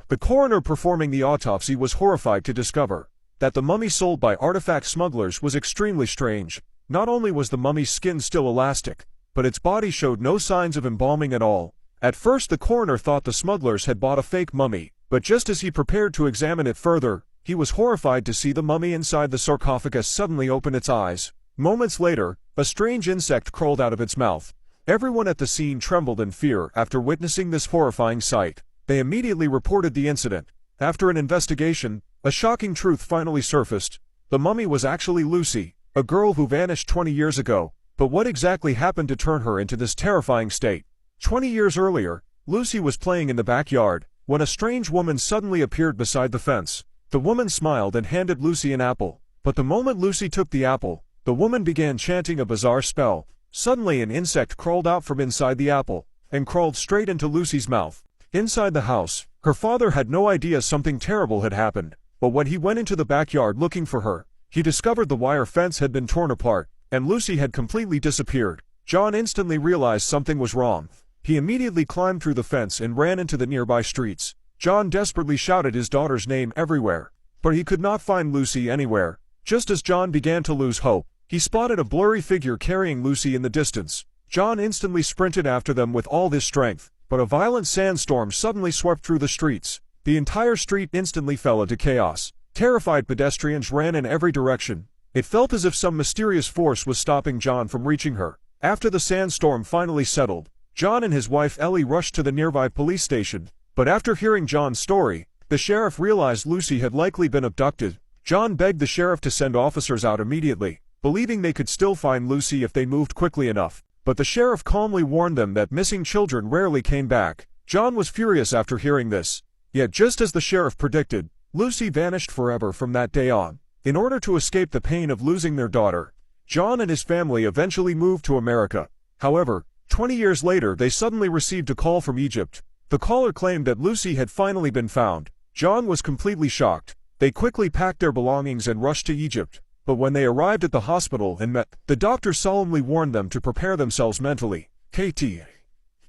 The coroner performing the autopsy was horrified to discover that the mummy sold by artifact smugglers was extremely strange. Not only was the mummy's skin still elastic, but its body showed no signs of embalming at all. At first the coroner thought the smugglers had bought a fake mummy, but just as he prepared to examine it further, he was horrified to see the mummy inside the sarcophagus suddenly open its eyes. Moments later, a strange insect crawled out of its mouth. Everyone at the scene trembled in fear after witnessing this horrifying sight. They immediately reported the incident. After an investigation, a shocking truth finally surfaced. The mummy was actually Lucy, a girl who vanished 20 years ago. But what exactly happened to turn her into this terrifying state? 20 years earlier, Lucy was playing in the backyard when a strange woman suddenly appeared beside the fence. The woman smiled and handed Lucy an apple. But the moment Lucy took the apple, the woman began chanting a bizarre spell. Suddenly an insect crawled out from inside the apple and crawled straight into Lucy's mouth. Inside the house, her father had no idea something terrible had happened, but when he went into the backyard looking for her, he discovered the wire fence had been torn apart, and Lucy had completely disappeared. John instantly realized something was wrong. He immediately climbed through the fence and ran into the nearby streets. John desperately shouted his daughter's name everywhere, but he could not find Lucy anywhere. Just as John began to lose hope, he spotted a blurry figure carrying Lucy in the distance. John instantly sprinted after them with all his strength, but a violent sandstorm suddenly swept through the streets. The entire street instantly fell into chaos. Terrified pedestrians ran in every direction. It felt as if some mysterious force was stopping John from reaching her. After the sandstorm finally settled, John and his wife Ellie rushed to the nearby police station. But after hearing John's story, the sheriff realized Lucy had likely been abducted. John begged the sheriff to send officers out immediately, believing they could still find Lucy if they moved quickly enough. But the sheriff calmly warned them that missing children rarely came back. John was furious after hearing this. Yet just as the sheriff predicted, Lucy vanished forever from that day on. In order to escape the pain of losing their daughter, John and his family eventually moved to America. However, 20 years later they suddenly received a call from Egypt. The caller claimed that Lucy had finally been found. John was completely shocked. They quickly packed their belongings and rushed to Egypt. But when they arrived at the hospital and met, the doctor solemnly warned them to prepare themselves mentally. Katie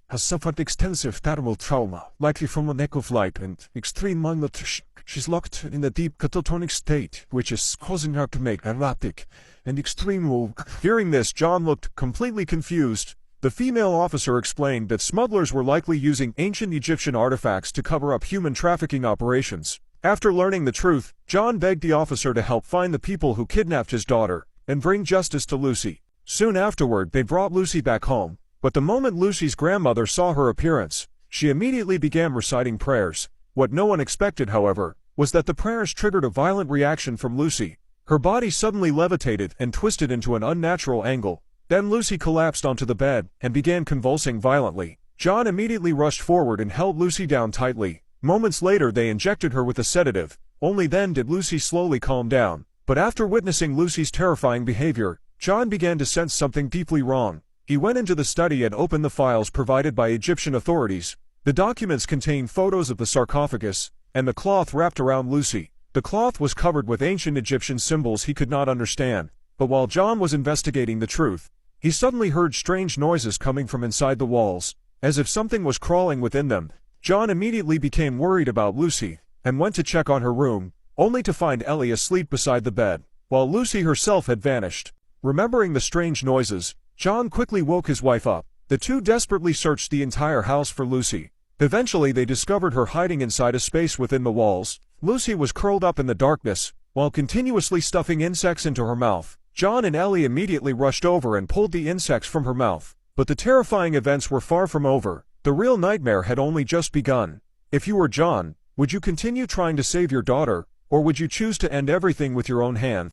has suffered extensive thermal trauma, likely from a lack of light and extreme malnutrition. She's locked in a deep catatonic state, which is causing her to make erratic and extreme moves. Hearing this, John looked completely confused. The female officer explained that smugglers were likely using ancient Egyptian artifacts to cover up human trafficking operations. After learning the truth, John begged the officer to help find the people who kidnapped his daughter and bring justice to Lucy. Soon afterward, they brought Lucy back home. But the moment Lucy's grandmother saw her appearance, she immediately began reciting prayers. What no one expected, however, was that the prayers triggered a violent reaction from Lucy. Her body suddenly levitated and twisted into an unnatural angle. Then Lucy collapsed onto the bed and began convulsing violently. John immediately rushed forward and held Lucy down tightly. Moments later they injected her with a sedative. Only then did Lucy slowly calm down. But after witnessing Lucy's terrifying behavior, John began to sense something deeply wrong. He went into the study and opened the files provided by Egyptian authorities. The documents contained photos of the sarcophagus and the cloth wrapped around Lucy. The cloth was covered with ancient Egyptian symbols he could not understand. But while John was investigating the truth, he suddenly heard strange noises coming from inside the walls, as if something was crawling within them. John immediately became worried about Lucy and went to check on her room, only to find Ellie asleep beside the bed, while Lucy herself had vanished. Remembering the strange noises, John quickly woke his wife up. The two desperately searched the entire house for Lucy. Eventually they discovered her hiding inside a space within the walls. Lucy was curled up in the darkness, while continuously stuffing insects into her mouth. John and Ellie immediately rushed over and pulled the insects from her mouth. But the terrifying events were far from over. The real nightmare had only just begun. If you were John, would you continue trying to save your daughter, or would you choose to end everything with your own hand?